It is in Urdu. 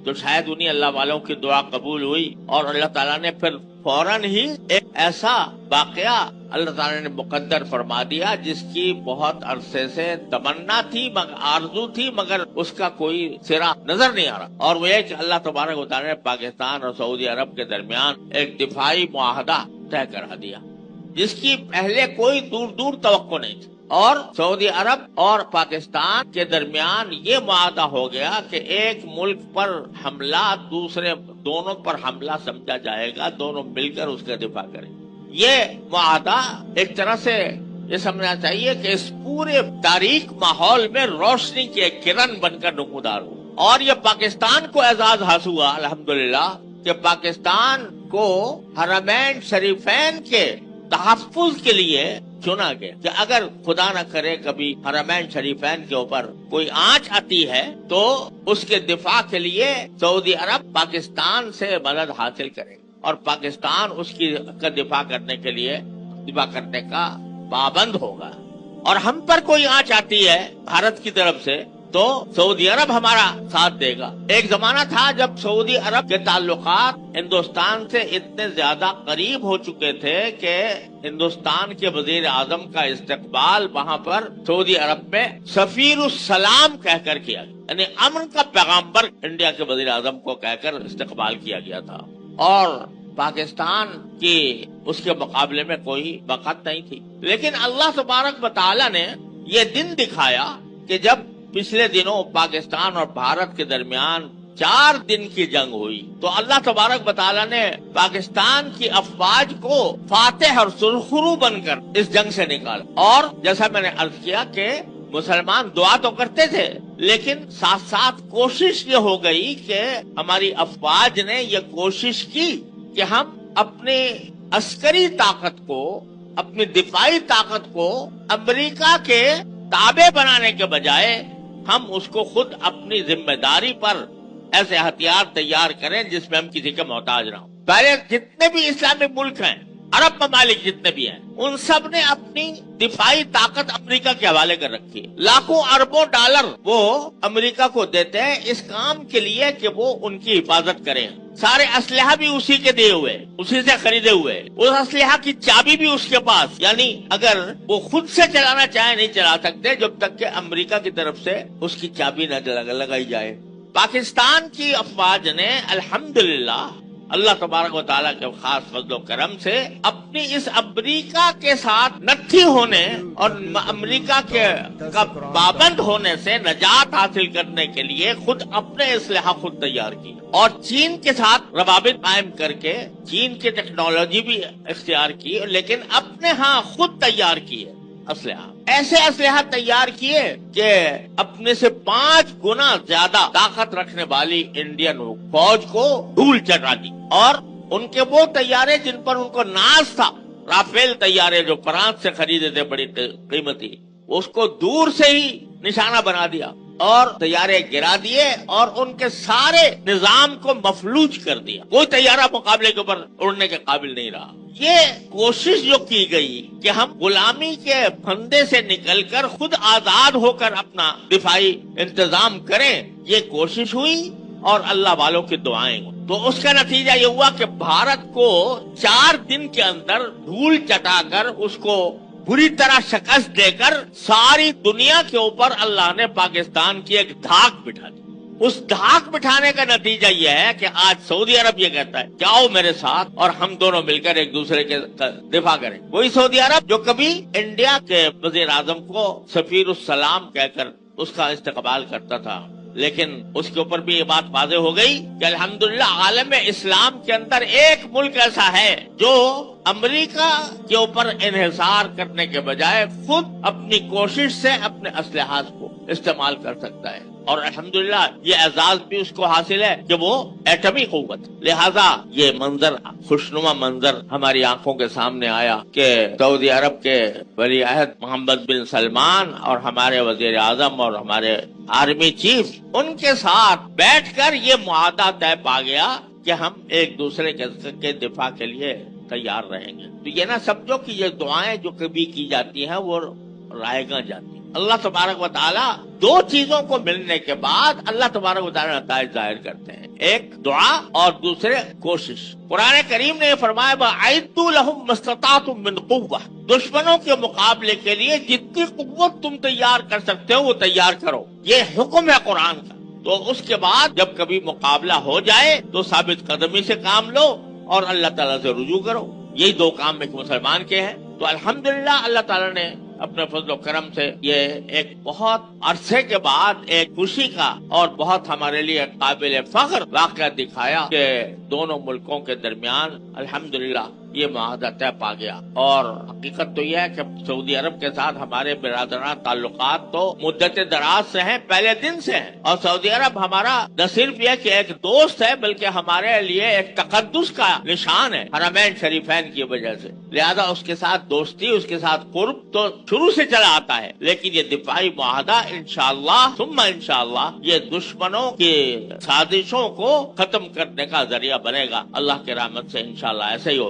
تو شاید انہیں اللہ والوں کی دعا قبول ہوئی اور اللہ تعالیٰ نے پھر فوراً ہی ایک ایسا واقعہ اللہ تعالیٰ نے مقدر فرما دیا جس کی بہت عرصے سے تمنا تھی، مگر آرزو تھی، مگر اس کا کوئی سرا نظر نہیں آ رہا، اور وہ یہ کہ اللہ تبارک و تعالیٰ نے پاکستان اور سعودی عرب کے درمیان ایک دفاعی معاہدہ طے کرا دیا جس کی پہلے کوئی دور دور توقع نہیں تھی، اور سعودی عرب اور پاکستان کے درمیان یہ معاہدہ ہو گیا کہ ایک ملک پر حملہ دوسرے دونوں پر حملہ سمجھا جائے گا، دونوں مل کر اس کا دفاع کریں۔ یہ معاہدہ ایک طرح سے یہ سمجھنا چاہیے کہ اس پورے تاریک ماحول میں روشنی کی ایک کرن بن کر نمودار ہو، اور یہ پاکستان کو اعزاز حاصل ہوا الحمدللہ کہ پاکستان کو حرمین شریفین کے تحفظ کے لیے چنا گیا کہ اگر خدا نہ کرے کبھی حرمین شریفین کے اوپر کوئی آنچ آتی ہے تو اس کے دفاع کے لیے سعودی عرب پاکستان سے مدد حاصل کرے اور پاکستان اس کی کا دفاع کرنے کے لیے دفاع کرنے کا پابند ہوگا، اور ہم پر کوئی آنچ آتی ہے بھارت کی طرف سے تو سعودی عرب ہمارا ساتھ دے گا۔ ایک زمانہ تھا جب سعودی عرب کے تعلقات ہندوستان سے اتنے زیادہ قریب ہو چکے تھے کہ ہندوستان کے وزیر اعظم کا استقبال وہاں پر سعودی عرب میں سفیر السلام کہہ کر کیا گیا، یعنی امن کا پیغامبر انڈیا کے وزیر اعظم کو کہہ کر استقبال کیا گیا تھا، اور پاکستان کی اس کے مقابلے میں کوئی وقت نہیں تھی۔ لیکن اللہ تبارک و تعالیٰ نے یہ دن دکھایا کہ جب پچھلے دنوں پاکستان اور بھارت کے درمیان 4 دن کی جنگ ہوئی تو اللہ تبارک و تعالیٰ نے پاکستان کی افواج کو فاتح اور سرخرو بن کر اس جنگ سے نکالا، اور جیسا میں نے عرض کیا کہ مسلمان دعا تو کرتے تھے لیکن ساتھ ساتھ کوشش یہ ہو گئی کہ ہماری افواج نے یہ کوشش کی کہ ہم اپنی عسکری طاقت کو، اپنی دفاعی طاقت کو امریکہ کے تابع بنانے کے بجائے ہم اس کو خود اپنی ذمہ داری پر ایسے ہتھیار تیار کریں جس میں ہم کسی کے محتاج نہ ہوں۔ پہلے جتنے بھی اسلامی ملک ہیں، عرب ممالک جتنے بھی ہیں، ان سب نے اپنی دفاعی طاقت امریکہ کے حوالے کر رکھی ہے، لاکھوں اربوں ڈالر وہ امریکہ کو دیتے ہیں اس کام کے لیے کہ وہ ان کی حفاظت کریں، سارے اسلحہ بھی اسی کے دیے ہوئے، اسی سے خریدے ہوئے، اس اسلحہ کی چابی بھی اس کے پاس، یعنی اگر وہ خود سے چلانا چاہے نہیں چلا سکتے جب تک کہ امریکہ کی طرف سے اس کی چابی نہ لگائی جائے۔ پاکستان کی افواج نے الحمدللہ اللہ تبارک و تعالیٰ کے خاص فضل و کرم سے اپنی اس امریکہ کے ساتھ نتھی ہونے اور امریکہ کے کا پابند ہونے سے نجات حاصل کرنے کے لیے خود اپنے اسلحہ خود تیار کی، اور چین کے ساتھ روابط قائم کر کے چین کی ٹیکنالوجی بھی اختیار کی، لیکن اپنے ہاں خود تیار کی ہے اسلحہ، ایسے اسلحہ تیار کیے کہ اپنے سے 5 گنا زیادہ طاقت رکھنے والی انڈین فوج کو دھول چٹا دی، اور ان کے وہ طیارے جن پر ان کو ناز تھا، رافیل طیارے جو فرانس سے خریدے تھے بڑی قیمتی، اس کو دور سے ہی نشانہ بنا دیا اور طیارے گرا دیے اور ان کے سارے نظام کو مفلوج کر دیا، کوئی طیارہ مقابلے کے اوپر اڑنے کے قابل نہیں رہا۔ یہ کوشش جو کی گئی کہ ہم غلامی کے پھندے سے نکل کر خود آزاد ہو کر اپنا دفاعی انتظام کریں، یہ کوشش ہوئی اور اللہ والوں کی دعائیں ہوئی، تو اس کا نتیجہ یہ ہوا کہ بھارت کو 4 دن کے اندر دھول چٹا کر اس کو بری طرح شکست دے کر ساری دنیا کے اوپر اللہ نے پاکستان کی ایک دھاک بٹھا دی۔ اس دھاک بٹھانے کا نتیجہ یہ ہے کہ آج سعودی عرب یہ کہتا ہے کہ آؤ میرے ساتھ اور ہم دونوں مل کر ایک دوسرے کے دفاع کریں۔ وہی سعودی عرب جو کبھی انڈیا کے وزیر اعظم کو سفیر السلام کہہ کر اس کا استقبال کرتا تھا، لیکن اس کے اوپر بھی یہ بات واضح ہو گئی کہ الحمدللہ عالم اسلام کے اندر ایک ملک ایسا ہے جو امریکہ کے اوپر انحصار کرنے کے بجائے خود اپنی کوشش سے اپنے اسلحات کو استعمال کر سکتا ہے، اور الحمدللہ یہ اعزاز بھی اس کو حاصل ہے کہ وہ ایٹمی قوت، لہذا یہ منظر خوشنما منظر ہماری آنکھوں کے سامنے آیا کہ سعودی عرب کے ولی عہد محمد بن سلمان اور ہمارے وزیر اعظم اور ہمارے آرمی چیف ان کے ساتھ بیٹھ کر یہ معاہدہ طے پا گیا کہ ہم ایک دوسرے کے دفاع کے لیے تیار رہیں گے۔ تو یہ نہ سمجھو کہ یہ دعائیں جو کبھی کی جاتی ہیں وہ رائے گاں جاتی ہیں، اللہ تبارک و تعالی دو چیزوں کو ملنے کے بعد اللہ تبارک و تعالی نتائج ظاہر کرتے ہیں، ایک دعا اور دوسرے کوشش۔ قرآن کریم نے یہ فرمایا وَأَعِدُّوا لَهُم مَّا اسْتَطَعْتُم مِّن قُوَّةٍ، دشمنوں کے مقابلے کے لیے جتنی قوت تم تیار کر سکتے ہو وہ تیار کرو، یہ حکم ہے قرآن کا۔ تو اس کے بعد جب کبھی مقابلہ ہو جائے تو ثابت قدمی سے کام لو اور اللہ تعالیٰ سے رجوع کرو، یہی دو کام ایک مسلمان کے ہیں۔ تو الحمدللہ اللہ تعالیٰ نے اپنے فضل و کرم سے یہ ایک بہت عرصے کے بعد ایک خوشی کا اور بہت ہمارے لیے قابل فخر واقعہ دکھایا کہ دونوں ملکوں کے درمیان الحمدللہ یہ معاہدہ طے پا گیا۔ اور حقیقت تو یہ ہے کہ سعودی عرب کے ساتھ ہمارے برادرانہ تعلقات تو مدت دراز سے ہیں، پہلے دن سے ہیں، اور سعودی عرب ہمارا نہ صرف یہ کہ ایک دوست ہے بلکہ ہمارے لیے ایک تقدس کا نشان ہے حرمین شریفین کی وجہ سے، لہذا اس کے ساتھ دوستی، اس کے ساتھ قرب تو شروع سے چلا آتا ہے، لیکن یہ دفاعی معاہدہ انشاءاللہ ثم انشاءاللہ یہ دشمنوں کی سازشوں کو ختم کرنے کا ذریعہ بنے گا، اللہ کی رحمت سے انشاءاللہ ایسے ہی ہوگا۔